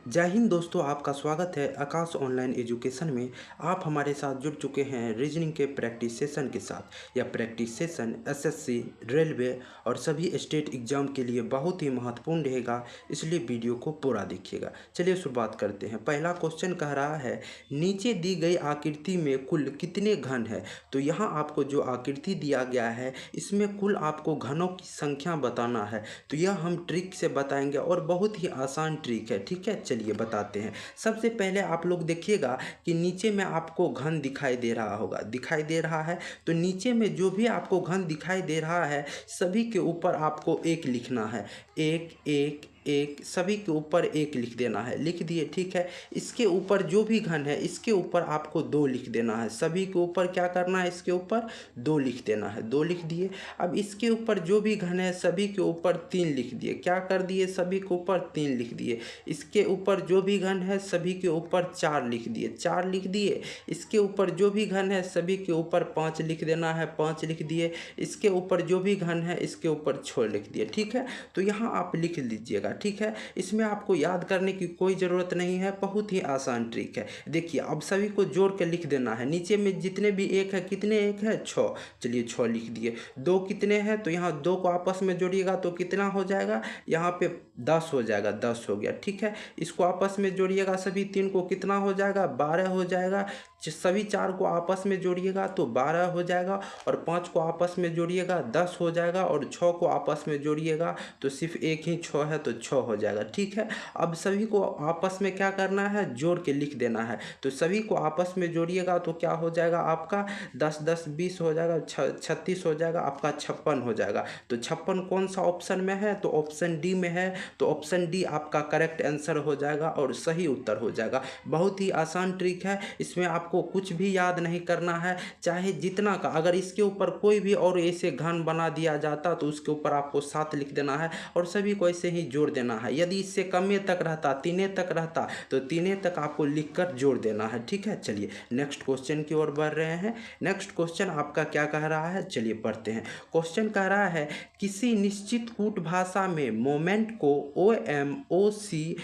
जय हिंद दोस्तों, आपका स्वागत है आकाश ऑनलाइन एजुकेशन में। आप हमारे साथ जुड़ चुके हैं रीजनिंग के प्रैक्टिस सेशन के साथ। यह प्रैक्टिस सेशन एसएससी, रेलवे और सभी स्टेट एग्जाम के लिए बहुत ही महत्वपूर्ण रहेगा, इसलिए वीडियो को पूरा देखिएगा। चलिए शुरुआत करते हैं। पहला क्वेश्चन कह रहा है, नीचे दी गई आकृति में कुल कितने घन है। तो यहाँ आपको जो आकृति दिया गया है इसमें कुल आपको घनों की संख्या बताना है। तो यह हम ट्रिक से बताएंगे और बहुत ही आसान ट्रिक है, ठीक है। चलिए बताते हैं। सबसे पहले आप लोग देखिएगा कि नीचे में आपको घन दिखाई दे रहा होगा, दिखाई दे रहा है। तो नीचे में जो भी आपको घन दिखाई दे रहा है सभी के ऊपर आपको एक लिखना है। एक एक एक, सभी के ऊपर एक लिख देना है। लिख दिए, ठीक है। इसके ऊपर जो भी घन है इसके ऊपर आपको दो लिख देना है। सभी के ऊपर क्या करना है, इसके ऊपर दो लिख देना है। दो लिख दिए। अब इसके ऊपर जो भी घन है सभी के ऊपर तीन लिख दिए। क्या कर दिए, सभी के ऊपर तीन लिख दिए। इसके ऊपर जो भी घन है सभी के ऊपर चार लिख दिए, चार लिख दिए। इसके ऊपर जो भी घन है सभी के ऊपर पाँच लिख देना है, पाँच लिख दिए। इसके ऊपर जो भी घन है इसके ऊपर छः लिख दिए, ठीक है। तो यहाँ आप लिख लीजिएगा, ठीक है। इसमें आपको याद करने की कोई ज़रूरत नहीं है, बहुत ही आसान ट्रिक है। देखिए अब सभी को जोड़ के लिख देना है। नीचे में जितने भी एक है, कितने एक है, छः। चलिए छः लिख दिए। दो कितने हैं, तो यहाँ दो को आपस में जोड़िएगा तो कितना हो जाएगा, यहाँ पे 10 हो जाएगा, 10 हो गया, ठीक है। इसको आपस में जोड़िएगा, सभी तीन को कितना हो जाएगा, 12 हो जाएगा। सभी चार को आपस में जोड़िएगा तो 12 हो जाएगा, और पाँच को आपस में जोड़िएगा 10 हो जाएगा, और छः को आपस में जोड़िएगा तो सिर्फ एक ही छः है तो 6 हो जाएगा, ठीक है। अब सभी को आपस में क्या करना है, जोड़ के लिख देना है। तो सभी को आपस में जोड़िएगा तो क्या हो जाएगा आपका, 10 10 20 हो जाएगा, 36 हो जाएगा, आपका 56 हो जाएगा। तो 56 कौन सा ऑप्शन में है, तो ऑप्शन डी में है। तो ऑप्शन डी आपका करेक्ट आंसर हो जाएगा और सही उत्तर हो जाएगा। बहुत ही आसान ट्रिक है, इसमें आपको कुछ भी याद नहीं करना है। चाहे जितना का, अगर इसके ऊपर कोई भी और ऐसे घन बना दिया जाता तो उसके ऊपर आपको 7 लिख देना है और सभी को ऐसे ही जोड़ देना है। यदि इससे कमे तक रहता, तीने तक रहता तो तीने तक आपको लिखकर जोड़ देना है, ठीक है। चलिए नेक्स्ट क्वेश्चन की ओर बढ़ रहे हैं। नेक्स्ट क्वेश्चन आपका क्या कह रहा है, चलिए पढ़ते हैं। क्वेश्चन कह रहा है, किसी निश्चित कूट भाषा में मोमेंट को OMOCPR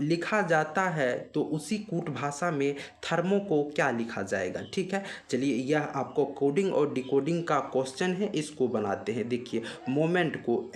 लिखा जाता है तो उसी कूट भाषा में थर्मो को क्या लिखा जाएगा, ठीक है। चलिए यह आपको कोडिंग और डिकोडिंग का क्वेश्चन है, इसको बनाते हैं। देखिए मोमेंट को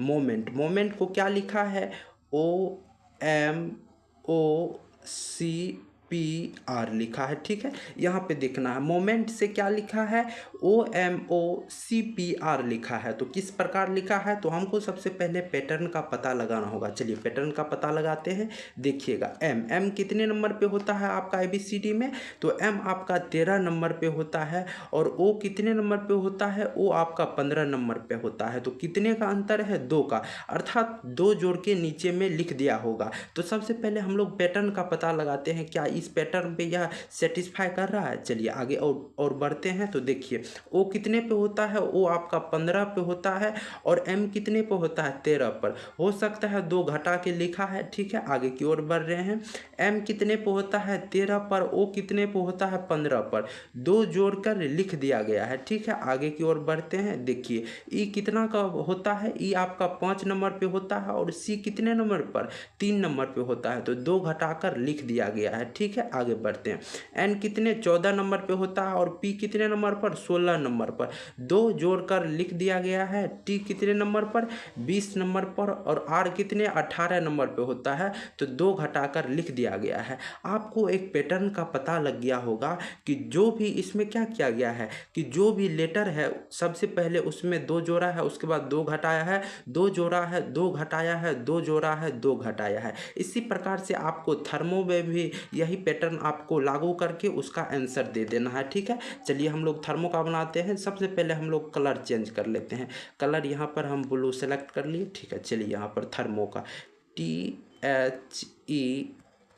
MOMENT, मोमेंट को क्या लिखा है, OMOCPR लिखा है, ठीक है। यहाँ पे देखना है मोमेंट से क्या लिखा है, OMOCPR लिखा है। तो किस प्रकार लिखा है, तो हमको सबसे पहले पैटर्न का पता लगाना होगा। चलिए पैटर्न का पता लगाते हैं। देखिएगा एम कितने नंबर पे होता है आपका ABCD में, तो एम आपका 13 नंबर पे होता है, और ओ कितने नंबर पे होता है, ओ आपका 15 नंबर पे होता है। तो कितने का अंतर है, दो का, अर्थात दो जोड़ के नीचे में लिख दिया होगा। तो सबसे पहले हम लोग पैटर्न का पता लगाते हैं, क्या इस पैटर्न पे यह सेटिस्फाई कर रहा है। चलिए आगे और बढ़ते हैं। तो देखिए ओ कितने पे होता है, ओ आपका 15 पे होता है, और एम कितने पे होता है, 13 पर। हो सकता है दो घटा के लिखा है, ठीक है। आगे की ओर बढ़ रहे हैं। एम कितने पे होता है, 13 पर, ओ कितने पे होता है, 15 पर। दो जोड़कर लिख दिया गया है, ठीक है। आगे की ओर बढ़ते हैं। देखिए ई कितना का होता है, ई आपका 5 नंबर पे होता है, और सी कितने नंबर पर, 3 नंबर पे होता है। तो दो घटाकर लिख दिया गया है, ठीक है। आगे बढ़ते हैं। एन कितने 14 नंबर पे होता है, और पी कितने नंबर पर, 16 नंबर पर। दो जोड़कर लिख दिया गया है। टी कितने नंबर पर, 20 नंबर पर, और आर कितने 18 नंबर पे होता है। तो दो घटाकर लिख दिया गया है। आपको एक पैटर्न का पता लग गया होगा कि जो भी इसमें क्या किया गया है, कि जो भी लेटर है सबसे पहले उसमें दो जोड़ा है, उसके बाद दो घटाया है, दो जोड़ा है, दो घटाया है, दो जोड़ा है, दो घटाया है। इसी प्रकार से आपको थर्मो में भी यही पैटर्न आपको लागू करके उसका आंसर दे देना है, ठीक है। चलिए हम लोग थर्मो का बनाते हैं। सबसे पहले हम लोग कलर चेंज कर लेते हैं। कलर यहाँ पर हम ब्लू सेलेक्ट कर लिए, ठीक है। चलिए यहाँ पर थर्मो का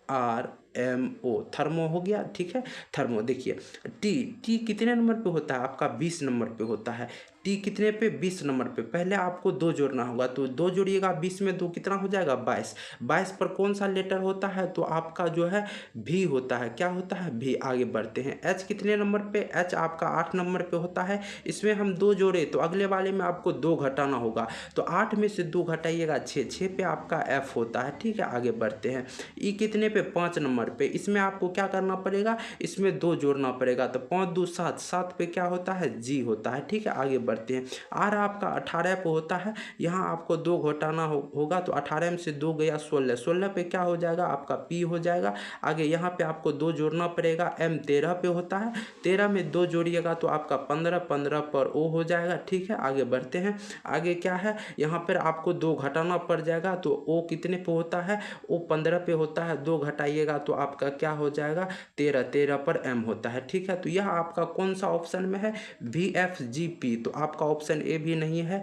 THERMO, थर्मो हो गया, ठीक है। थर्मो देखिए टी कितने नंबर पे होता है आपका, 20 नंबर पे होता है। टी कितने पे 20 नंबर पे। पहले आपको 2 जोड़ना होगा, तो 2 जोड़िएगा 20 में 2 कितना हो जाएगा 22। 22 पर कौन सा लेटर होता है, तो आपका जो है भी होता है। क्या होता है भी। आगे बढ़ते हैं। एच कितने नंबर पे, एच आपका 8 नंबर पे होता है। इसमें हम 2 जोड़े तो अगले वाले में आपको 2 घटाना होगा, तो 8 में से 2 घटाइएगा 6, 6 पे आपका एफ होता है। ठीक है, आगे बढ़ते हैं। ई कितने पे 5 नंबर पे। इसमें आपको क्या करना पड़ेगा, इसमें 2 जोड़ना पड़ेगा, तो 5 2 7, 7 पे क्या होता है जी होता है। ठीक है, आगे बढ़ते हैं। आर आपका 18 पे होता है। यहाँ आपको 2 घटाना होगा, तो 18 में से 2 गया 16, 16 पे क्या हो जाएगा आपका पी हो जाएगा। आगे यहाँ पे आपको 2 जोड़ना पड़ेगा। एम 13 पे होता है। 13 में 2 जोड़िएगा तो आपका 15, 15 पर ओ हो जाएगा। ठीक है, आगे बढ़ते हैं। आगे क्या है, यहाँ पर आपको 2 घटाना पड़ जाएगा, तो ओ कितने पे होता है, ओ 15 पे होता है। 2 घटाइएगा तो आपका क्या हो जाएगा 13, 13 पर एम होता है। ठीक है, तो यह आपका कौन सा ऑप्शन में है, वी एफ जी पी। तो आपका ऑप्शन ए भी नहीं है,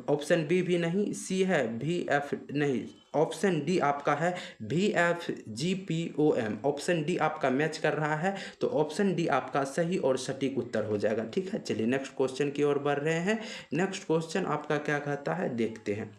ऑप्शन बी भी नहीं, सी है, वी एफ नहीं, ऑप्शन डी आपका है V F G P O M. Option D आपका मैच कर रहा है, तो ऑप्शन डी आपका सही और सटीक उत्तर हो जाएगा। ठीक है, चलिए नेक्स्ट क्वेश्चन की ओर बढ़ रहे हैं। नेक्स्ट क्वेश्चन आपका क्या कहता है देखते हैं।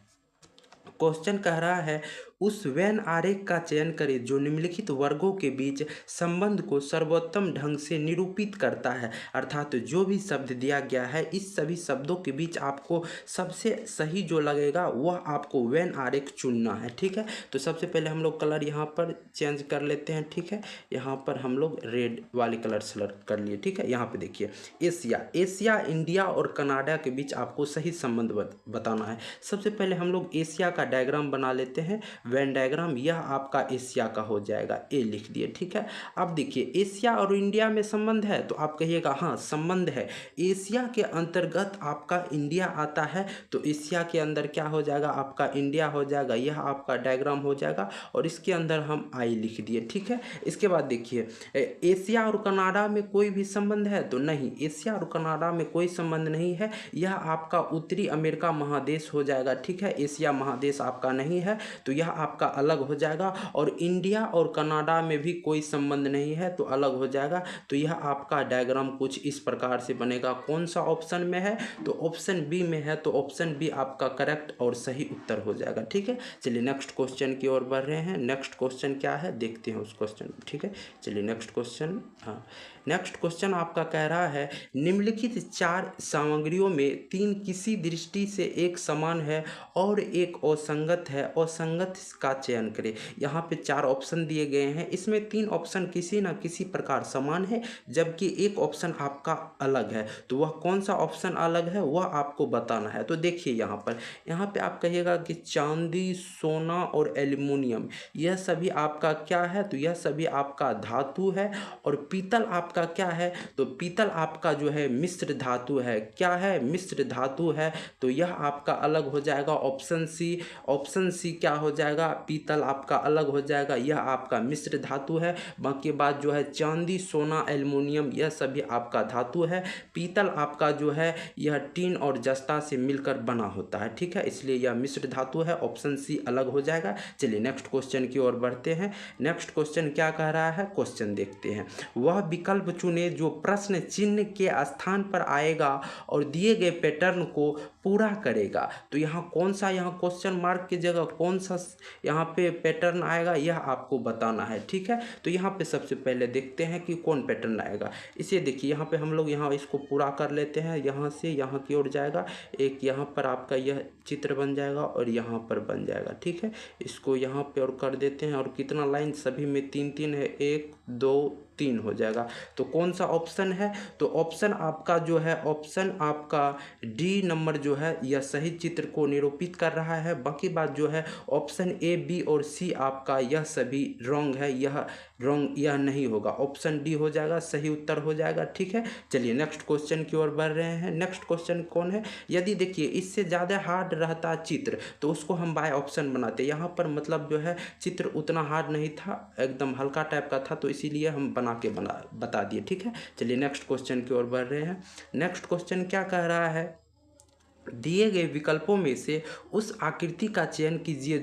क्वेश्चन कह रहा है उस वेन आरेख का चयन करें जो निम्नलिखित वर्गों के बीच संबंध को सर्वोत्तम ढंग से निरूपित करता है। अर्थात जो भी शब्द दिया गया है, इस सभी शब्दों के बीच आपको सबसे सही जो लगेगा वह आपको वेन आरेख चुनना है। ठीक है, तो सबसे पहले हम लोग कलर यहाँ पर चेंज कर लेते हैं। ठीक है, यहाँ पर हम लोग रेड वाले कलर सेलेक्ट कर लिए। ठीक है, यहाँ पे देखिए एशिया, एशिया इंडिया और कनाडा के बीच आपको सही संबंध बताना है। सबसे पहले हम लोग एशिया का डायग्राम बना लेते हैं, वेन डायग्राम। यह आपका एशिया का हो जाएगा, ए लिख दिए। ठीक है, अब देखिए एशिया और इंडिया में संबंध है, तो आप कहिएगा हाँ संबंध है। एशिया के अंतर्गत आपका इंडिया आता है, तो एशिया के अंदर क्या हो जाएगा आपका इंडिया हो जाएगा। यह आपका डायग्राम हो जाएगा और इसके अंदर हम आई लिख दिए। ठीक है, इसके बाद देखिए एशिया और कनाडा में कोई भी संबंध है, तो नहीं, एशिया और कनाडा में कोई संबंध नहीं है। यह आपका उत्तरी अमेरिका महादेश हो जाएगा। ठीक है, एशिया महादेश आपका नहीं है, तो यह आपका अलग हो जाएगा। और इंडिया और कनाडा में भी कोई संबंध नहीं है, तो अलग हो जाएगा। तो यह आपका डायग्राम कुछ इस प्रकार से बनेगा। कौन सा ऑप्शन में है, तो ऑप्शन बी में है, तो ऑप्शन बी आपका करेक्ट और सही उत्तर हो जाएगा। ठीक है, चलिए नेक्स्ट क्वेश्चन की ओर बढ़ रहे हैं। नेक्स्ट क्वेश्चन क्या है देखते हैं उस क्वेश्चन। ठीक है, चलिए नेक्स्ट क्वेश्चन। हाँ, नेक्स्ट क्वेश्चन आपका कह रहा है निम्नलिखित 4 सामग्रियों में 3 किसी दृष्टि से एक समान है और एक असंगत है, असंगत का चयन करें। यहाँ पे 4 ऑप्शन दिए गए हैं, इसमें 3 ऑप्शन किसी न किसी प्रकार समान है, जबकि एक ऑप्शन आपका अलग है। तो वह कौन सा ऑप्शन अलग है वह आपको बताना है। तो देखिए यहाँ पे आप कहिएगा कि चांदी, सोना और एल्युमिनियम यह सभी आपका क्या है, तो यह सभी आपका धातु है। और पीतल आपका क्या है, तो पीतल आपका जो है मिश्र धातु है। क्या है, मिश्र धातु है, तो यह आपका अलग हो जाएगा ऑप्शन सी। ऑप्शन सी क्या हो जाएगा, पीतल आपका अलग हो जाएगा, यह आपका मिश्र धातु है। बाकी बात जो है चांदी, सोना, एल्युमिनियम यह सभी आपका धातु है। पीतल आपका जो है यह टीन और जस्ता से मिलकर बना होता है। ठीक है, इसलिए यह मिश्र धातु है, ऑप्शन सी अलग हो जाएगा। चलिए नेक्स्ट क्वेश्चन की ओर बढ़ते हैं। नेक्स्ट क्वेश्चन क्या कह रहा है, क्वेश्चन देखते हैं। वह विकल्प चुने जो प्रश्न चिन्ह के स्थान पर आएगा और दिए गए पैटर्न को पूरा करेगा। तो यहाँ कौन सा, यहाँ क्वेश्चन मार्क की जगह कौन सा यहाँ पे पैटर्न आएगा यह आपको बताना है। ठीक है, तो यहाँ पे सबसे पहले देखते हैं कि कौन पैटर्न आएगा। इसे देखिए यहाँ पे हम लोग यहाँ इसको पूरा कर लेते हैं। यहाँ से यहाँ की ओर जाएगा, एक यहाँ पर आपका यह चित्र बन जाएगा और यहाँ पर बन जाएगा। ठीक है, इसको यहाँ पे और कर देते हैं। और कितना लाइन, सभी में 3 3 है, 1 2 3 हो जाएगा। तो कौन सा ऑप्शन है, तो ऑप्शन आपका जो है, ऑप्शन आपका डी नंबर जो है यह सही चित्र को निरूपित कर रहा है। बाकी बात जो है ऑप्शन ए, बी और सी आपका यह सभी रॉन्ग है, यह रॉन्ग, यह नहीं होगा। ऑप्शन डी हो जाएगा, सही उत्तर हो जाएगा। ठीक है, चलिए नेक्स्ट क्वेश्चन की ओर बढ़ रहे हैं। नेक्स्ट क्वेश्चन कौन है, यदि देखिए इससे ज़्यादा हार्ड रहता चित्र तो उसको हम बाय ऑप्शन बनाते। यहाँ पर मतलब जो है चित्र उतना हार्ड नहीं था, एकदम हल्का टाइप का था, तो इसीलिए हम बता दिए। ठीक है, चलिए नेक्स्ट क्वेश्चन की ओर बढ़ रहे हैं। नेक्स्ट क्वेश्चन क्या कह रहा है, दिए गए विकल्पों में से उस आकृति का चयन कीजिए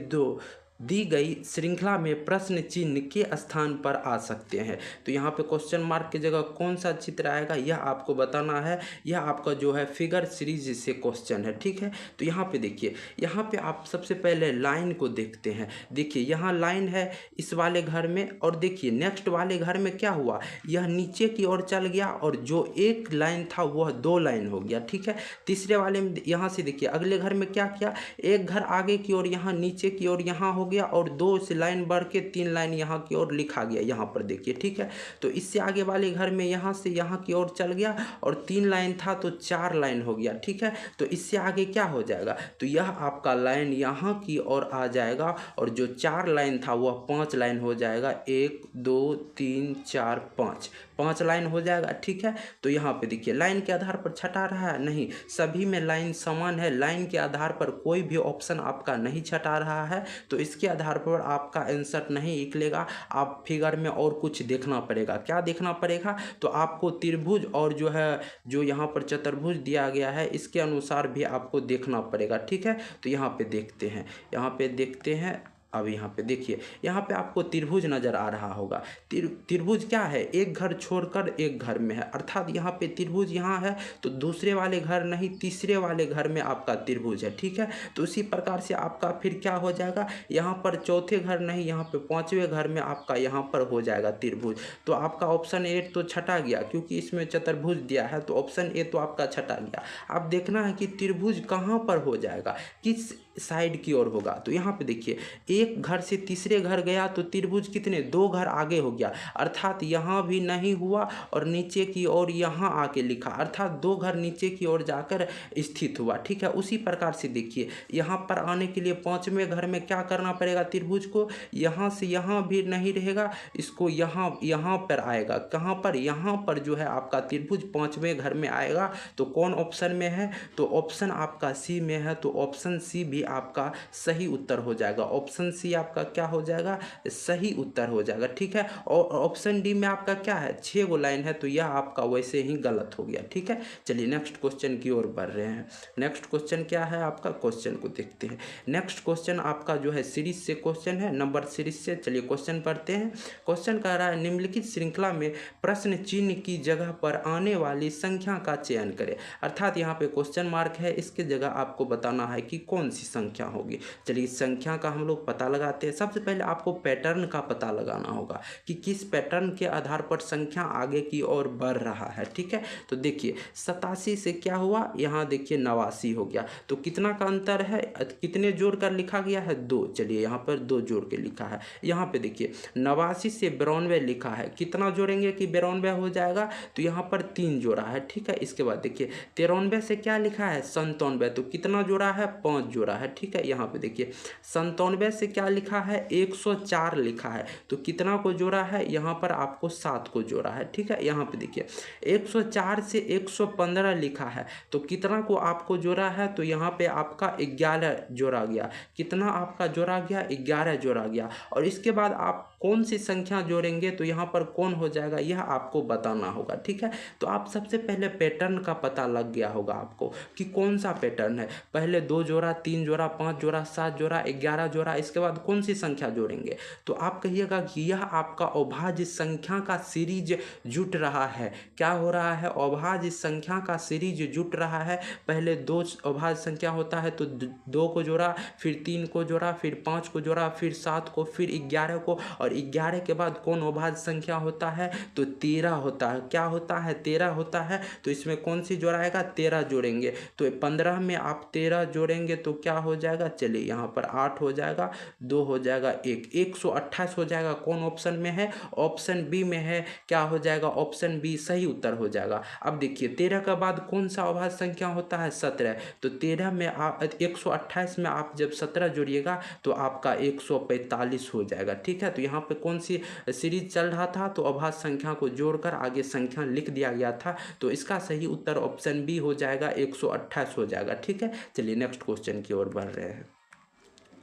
दी गई श्रृंखला में प्रश्न चिन्ह के स्थान पर आ सकते हैं। तो यहाँ पे क्वेश्चन मार्क की जगह कौन सा चित्र आएगा यह आपको बताना है। यह आपका जो है फिगर सीरीज से क्वेश्चन है, ठीक है। तो यहाँ पे देखिए, यहाँ पे आप सबसे पहले लाइन को देखते हैं। देखिए यहाँ लाइन है इस वाले घर में, और देखिए नेक्स्ट वाले घर में क्या हुआ, यह नीचे की ओर चल गया और जो एक लाइन था वह दो लाइन हो गया, ठीक है। तीसरे वाले में यहाँ से देखिए अगले घर में क्या किया, एक घर आगे की ओर यहाँ नीचे की ओर यहाँ हो गया और दो से लाइन बढ़ के तीन लाइन यहाँ की ओर लिखा गया, यहाँ पर देखिए, ठीक है। तो इससे आगे वाले घर में यहाँ से यहाँ की ओर चल गया और तीन लाइन था तो चार लाइन हो गया, ठीक है। तो इससे आगे क्या हो जाएगा, तो यह आपका लाइन यहाँ की ओर आ जाएगा और जो चार लाइन था वह पांच लाइन हो जाएगा। एक दो तीन चार पाँच, पांच लाइन हो जाएगा, ठीक है। तो यहाँ पे देखिए लाइन के आधार पर छटा रहा है, नहीं, सभी में लाइन समान है। लाइन के आधार पर कोई भी ऑप्शन आपका नहीं छटा रहा है, तो इसके आधार पर आपका आंसर नहीं निकलेगा। आप फिगर में और कुछ देखना पड़ेगा। क्या देखना पड़ेगा, तो आपको त्रिभुज और जो है जो यहाँ पर चतुर्भुज दिया गया है इसके अनुसार भी आपको देखना पड़ेगा, ठीक है। तो यहाँ पे देखते हैं, यहाँ पे देखते हैं। अब यहाँ पे देखिए, यहाँ पे आपको त्रिभुज नजर आ रहा होगा। त्रिभुज क्या है, एक घर छोड़कर एक घर में है, अर्थात यहाँ पे त्रिभुज यहाँ है तो दूसरे वाले घर नहीं, तीसरे वाले घर में आपका त्रिभुज है, ठीक है। तो उसी प्रकार से आपका फिर क्या हो जाएगा, यहाँ पर चौथे घर नहीं, यहाँ पे पांचवें घर में आपका यहाँ पर हो जाएगा त्रिभुज। तो आपका ऑप्शन ए तो छटा गया, क्योंकि इसमें चतुर्भुज दिया है तो ऑप्शन ए तो आपका छटा गया। अब देखना है कि त्रिभुज कहाँ पर हो जाएगा, किस साइड की ओर होगा। तो यहाँ पे देखिए, एक घर से तीसरे घर गया तो त्रिभुज कितने, दो घर आगे हो गया, अर्थात यहाँ भी नहीं हुआ और नीचे की ओर यहाँ आके लिखा, अर्थात दो घर नीचे की ओर जाकर स्थित हुआ, ठीक है। उसी प्रकार से देखिए यहाँ पर आने के लिए पांचवें घर में क्या करना पड़ेगा, त्रिभुज को यहाँ से यहाँ भी नहीं रहेगा, इसको यहाँ पर आएगा, कहाँ पर, यहाँ पर जो है आपका त्रिभुज पांचवें घर में आएगा। तो कौन ऑप्शन में है, तो ऑप्शन आपका सी में है, तो ऑप्शन सी भी आपका सही उत्तर हो जाएगा। ऑप्शन सी आपका क्या हो जाएगा, सही उत्तर हो जाएगा, ठीक है। और ऑप्शन डी में आपका क्या है, 6 गो लाइन है, तो यह आपका वैसे ही गलत हो गया, ठीक है। चलिए नेक्स्ट क्वेश्चन की ओर बढ़ रहे हैं। नेक्स्ट क्वेश्चन क्या है आपका, क्वेश्चन को देखते हैं। नेक्स्ट क्वेश्चन आपका जो है सीरीज से क्वेश्चन है, नंबर सीरीज से। चलिए क्वेश्चन पढ़ते हैं। क्वेश्चन कह रहा है निम्नलिखित श्रृंखला में प्रश्न चिन्ह की जगह पर आने वाली संख्या का चयन करें, अर्थात यहाँ पे क्वेश्चन मार्क है, इसके जगह आपको बताना है कि कौन सी संख्या होगी। चलिए संख्या का हम लोग पता लगाते हैं। सबसे पहले आपको पैटर्न का पता लगाना होगा कि किस पैटर्न के आधार पर संख्या आगे की ओर बढ़ रहा है, ठीक है। तो देखिए 87 से क्या हुआ, यहाँ देखिए 89 हो गया, तो कितना का अंतर है, कितने जोड़ कर लिखा गया है, 2। चलिए यहाँ पर 2 जोड़ के लिखा है। यहाँ पे देखिए 89 से 92 लिखा है, कितना जोड़ेंगे कि 92 हो जाएगा, तो यहाँ पर 3 जोड़ा है, ठीक है। इसके बाद देखिए 93 से क्या लिखा है, 97, तो कितना जोड़ा है, 5 जोड़ा है, ठीक है। यहाँ पे देखिए 97 से क्या लिखा है, 104 लिखा है, तो कितना को जोड़ा है, यहाँ पर आपको 7 को जोड़ा है, ठीक है। यहाँ पे देखिए 104 से 115 लिखा है, तो कितना को आपको जोड़ा है, तो यहाँ पे आपका 11 जोड़ा गया, कितना आपका जोड़ा गया, 11 जोड़ा गया। और इसके बाद आप कौन सी संख्या जोड़ेंगे, तो यहाँ पर कौन हो जाएगा यह आपको बताना होगा, ठीक है। तो आप सबसे पहले पैटर्न का पता लग गया होगा आपको कि कौन सा पैटर्न है, पहले 2 जोड़ा, 3 जोड़ा, 5 जोड़ा, 7 जोड़ा, 11 जोड़ा, इसके बाद कौन सी संख्या जोड़ेंगे। तो आप कहिएगा कि यह आपका अभाज्य संख्या का सीरीज जुट रहा है। क्या हो रहा है, अभाज्य संख्या का सीरीज जुट रहा है। पहले 2 अभाज्य संख्या होता है तो 2 को जोड़ा, फिर 3 को जोड़ा, फिर 5 को जोड़ा, फिर 7 को, फिर 11 को, और 11 के बाद कौन अभाज्य संख्या होता है, तो 13 होता है। क्या होता है, 13 होता है। तो इसमें कौन सी जोड़ाएगा, 13 जोड़ेंगे, तो 15 में आप 13 जोड़ेंगे तो क्या हो जाएगा, चलिए यहाँ पर 8 हो जाएगा, 2 हो जाएगा, 128 हो जाएगा। कौन ऑप्शन में है, ऑप्शन बी में है। क्या हो जाएगा, ऑप्शन बी सही उत्तर हो जाएगा। अब देखिए 13 के बाद कौन सा अभाज्य संख्या होता है, 17, तो 13 में आप 128 में आप जब 17 जोड़िएगा तो आपका 145 हो जाएगा, ठीक है। तो यहाँ पे कौन सी सीरीज चल रहा था, तो अभाज्य संख्या को जोड़कर आगे संख्या लिख दिया गया था, तो इसका सही उत्तर ऑप्शन बी हो जाएगा, 128 हो जाएगा, ठीक है। चलिए नेक्स्ट क्वेश्चन की ओर बढ़ रहे हैं।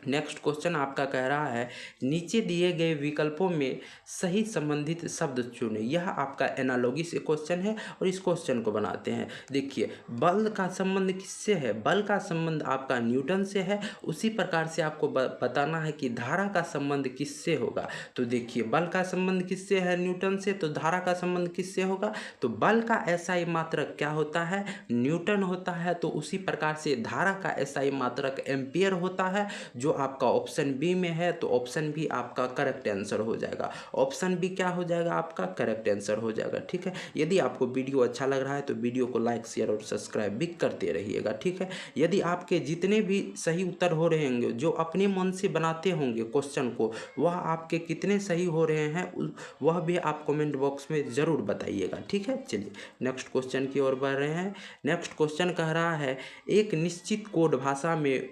नेक्स्ट क्वेश्चन आपका कह रहा है नीचे दिए गए विकल्पों में सही संबंधित शब्द चुनें। यह आपका एनालॉगी से क्वेश्चन है और इस क्वेश्चन को बनाते हैं। देखिए, बल का संबंध किससे है? बल का संबंध आपका न्यूटन से है। उसी प्रकार से आपको बताना है कि धारा का संबंध किससे होगा। तो देखिए, बल का संबंध किससे है? न्यूटन से। तो धारा का संबंध किससे होगा? तो बल का एसआई मात्रक क्या होता है? न्यूटन होता है। तो उसी प्रकार से धारा का एसआई मात्रक एम्पियर होता है, जो आपका ऑप्शन बी में है। तो ऑप्शन बी आपका करेक्ट आंसर हो जाएगा। ऑप्शन बी क्या हो जाएगा? आपका करेक्ट आंसर हो जाएगा। ठीक है, यदि आपको वीडियो अच्छा लग रहा है तो वीडियो को लाइक, शेयर और सब्सक्राइब भी करते रहिएगा। ठीक है, यदि आपके जितने भी सही उत्तर हो रहे होंगे, जो अपने मन से बनाते होंगे क्वेश्चन को, वह आपके कितने सही हो रहे हैं वह भी आप कमेंट बॉक्स में ज़रूर बताइएगा। ठीक है, चलिए नेक्स्ट क्वेश्चन की ओर बढ़ रहे हैं। नेक्स्ट क्वेश्चन कह रहा है एक निश्चित कोड भाषा में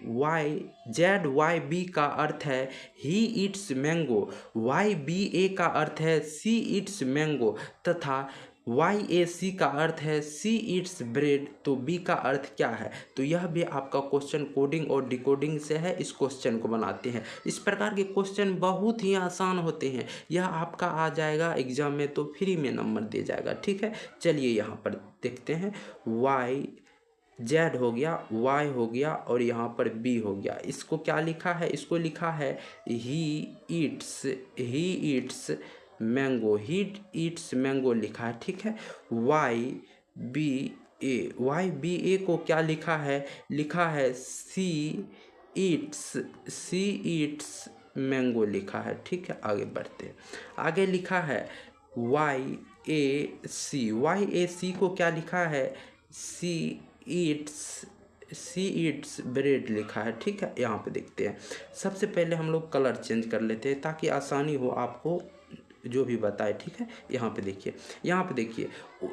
ZYB का अर्थ है ही ईट्स मैंगो, YBA का अर्थ है सी ईट्स मैंगो तथा YAC का अर्थ है सी ईट्स ब्रेड। तो बी का अर्थ क्या है? तो यह भी आपका क्वेश्चन कोडिंग और डिकोडिंग से है। इस क्वेश्चन को बनाते हैं। इस प्रकार के क्वेश्चन बहुत ही आसान होते हैं। यह आपका आ जाएगा एग्जाम में तो फ्री में नंबर दे जाएगा। ठीक है, चलिए यहाँ पर देखते हैं। Z हो गया, Y हो गया और यहाँ पर B हो गया। इसको क्या लिखा है? इसको लिखा है he eats mango, he eats mango लिखा है। ठीक है, YBA को क्या लिखा है? लिखा है सी ईट्स मैंगो लिखा है। ठीक है, आगे बढ़ते हैं। आगे लिखा है YAC को क्या लिखा है? सी ईट्स ब्रेड लिखा है। ठीक है, यहाँ पे देखते हैं। सबसे पहले हम लोग कलर चेंज कर लेते हैं ताकि आसानी हो आपको जो भी बताए। ठीक है, यहाँ पे देखिए,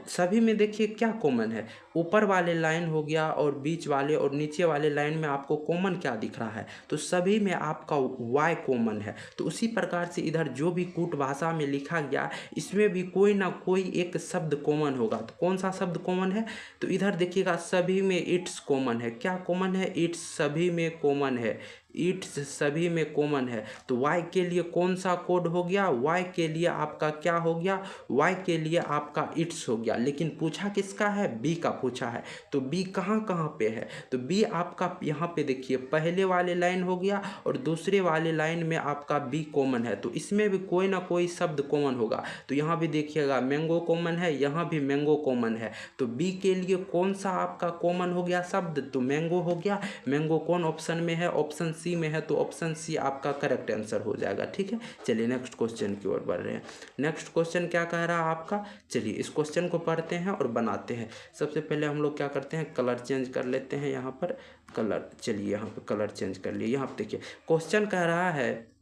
सभी में देखिए क्या कॉमन है। ऊपर वाले लाइन हो गया और बीच वाले और नीचे वाले लाइन में आपको कॉमन क्या दिख रहा है? तो सभी में आपका Y कॉमन है। तो उसी प्रकार से इधर जो भी कूट भाषा में लिखा गया, इसमें भी कोई ना कोई एक शब्द कॉमन होगा। तो कौन सा शब्द कॉमन है? तो इधर देखिएगा, सभी में इट्स कॉमन है। क्या कॉमन है? इट्स सभी में कॉमन है। इट्स सभी में कॉमन है। तो Y के लिए कौन सा कोड हो गया? Y के लिए आपका क्या हो गया? Y के लिए आपका इट्स हो गया। लेकिन पूछा किसका है? B का पूछा है। तो B कहाँ कहाँ पे है? तो B आपका यहाँ पे देखिए, पहले वाले लाइन हो गया और दूसरे वाले लाइन में आपका B कॉमन है। तो इसमें भी कोई ना कोई शब्द कॉमन होगा। तो यहाँ भी देखिएगा, मैंगो कॉमन है, यहाँ भी मैंगो कॉमन है। तो B के लिए कौन सा आपका कॉमन हो गया शब्द? तो मैंगो हो गया। मैंगो कौन ऑप्शन में है? ऑप्शन सी में है। तो ऑप्शन सी आपका करेक्ट आंसर हो जाएगा। ठीक है, चलिए नेक्स्ट क्वेश्चन की ओर बढ़ रहे हैं। नेक्स्ट क्वेश्चन क्या कह रहा है आपका? चलिए इस क्वेश्चन को पढ़ते हैं और बनाते हैं। सबसे पहले हम लोग क्या करते हैं? कलर चेंज कर लेते हैं। यहाँ पर कलर, चलिए यहाँ पर कलर चेंज कर लिए। यहाँ पर देखिए, क्वेश्चन कह रहा है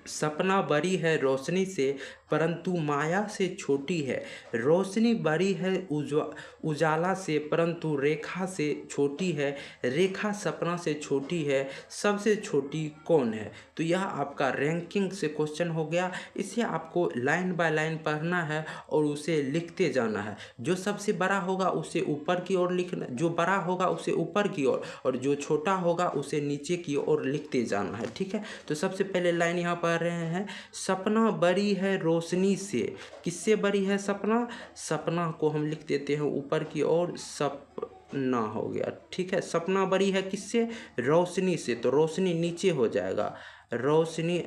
सपना बड़ी है रोशनी से परंतु माया से छोटी है। रोशनी बड़ी है उजाला से परंतु रेखा से छोटी है। रेखा सपना से छोटी है, सबसे छोटी कौन है? तो यह आपका रैंकिंग से क्वेश्चन हो गया। इसे आपको लाइन बाय लाइन पढ़ना है और उसे लिखते जाना है। जो सबसे बड़ा होगा उसे ऊपर की ओर लिखना, जो बड़ा होगा उसे ऊपर की ओर, और जो छोटा होगा उसे नीचे की ओर लिखते जाना है। ठीक है, तो सबसे पहले लाइन यहाँ पढ़ रहे हैं, सपना बड़ी है रोशनी से। किससे बड़ी है सपना? सपना को हम लिख देते हैं ऊपर की ओर, सपना हो गया। ठीक है, सपना बड़ी है किससे? रोशनी से। तो रोशनी नीचे हो जाएगा, रोशनी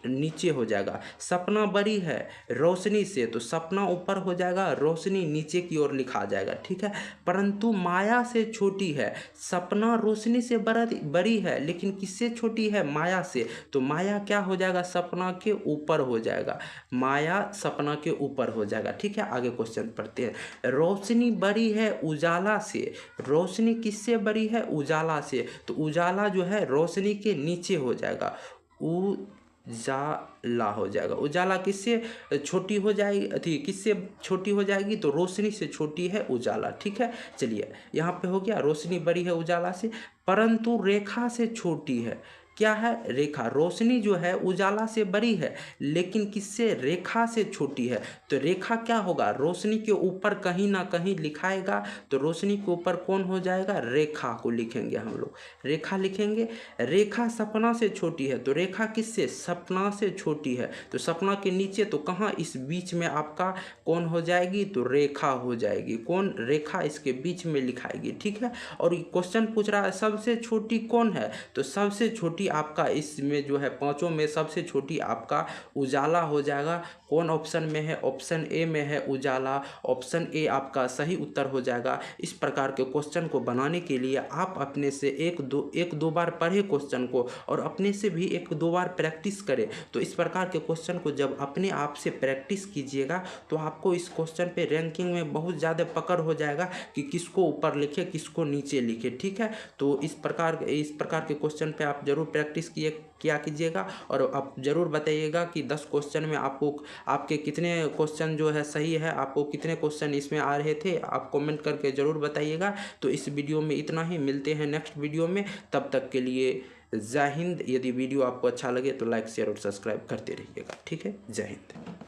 नीचे हो जाएगा। सपना बड़ी है रोशनी से, तो सपना ऊपर हो जाएगा, रोशनी नीचे की ओर लिखा जाएगा। ठीक है, परंतु माया से छोटी है। सपना रोशनी से बड़ी है लेकिन किससे छोटी है? माया से। तो माया क्या हो जाएगा? सपना के ऊपर हो जाएगा। माया सपना के ऊपर हो जाएगा। ठीक है, आगे क्वेश्चन पढ़ते हैं। रोशनी बड़ी है उजाला से। रोशनी किससे बड़ी है? उजाला से। तो उजाला जो है रोशनी के नीचे हो जाएगा, उजाला हो जाएगा। उजाला किससे छोटी हो जाएगी? किससे छोटी हो जाएगी? तो रोशनी से छोटी है उजाला। ठीक है, चलिए यहाँ पे हो गया, रोशनी बड़ी है उजाला से परंतु रेखा से छोटी है। क्या है, रेखा। रोशनी जो है उजाला से बड़ी है लेकिन किससे, रेखा से छोटी है। तो रेखा क्या होगा, रोशनी के ऊपर कहीं ना कहीं लिखाएगा, तो रोशनी के ऊपर कौन हो जाएगा, रेखा को लिखेंगे हम लोग, रेखा लिखेंगे। रेखा सपना से छोटी है, तो रेखा किससे, सपना से छोटी है। तो सपना के नीचे तो कहाँ, इस बीच में आपका कौन हो जाएगी, तो रेखा हो जाएगी। कौन, रेखा इसके बीच में लिखाएगी, ठीक है। और क्वेश्चन पूछ रहा है सबसे छोटी कौन है, तो सबसे छोटी आपका इसमें जो है पांचों में सबसे छोटी आपका उजाला हो जाएगा। कौन ऑप्शन में है, ऑप्शन ए में है उजाला, ऑप्शन ए आपका सही उत्तर हो जाएगा। इस प्रकार के क्वेश्चन को बनाने के लिए आप अपने से एक दो बार पढ़े क्वेश्चन को और अपने से भी एक दो बार प्रैक्टिस करें। तो इस प्रकार के क्वेश्चन को जब अपने आप से प्रैक्टिस कीजिएगा तो आपको इस क्वेश्चन पे रैंकिंग में बहुत ज़्यादा पकड़ हो जाएगा कि किसको ऊपर लिखे किसको नीचे लिखे, ठीक है। तो इस प्रकार के क्वेश्चन पे आप जरूर प्रैक्टिस किया कीजिएगा और आप ज़रूर बताइएगा कि 10 क्वेश्चन में आपको आपके कितने क्वेश्चन जो है सही है, आपको कितने क्वेश्चन इसमें आ रहे थे, आप कमेंट करके ज़रूर बताइएगा। तो इस वीडियो में इतना ही, मिलते हैं नेक्स्ट वीडियो में, तब तक के लिए जय हिंद। यदि वीडियो आपको अच्छा लगे तो लाइक शेयर और सब्सक्राइब करते रहिएगा, ठीक है। जय हिंद।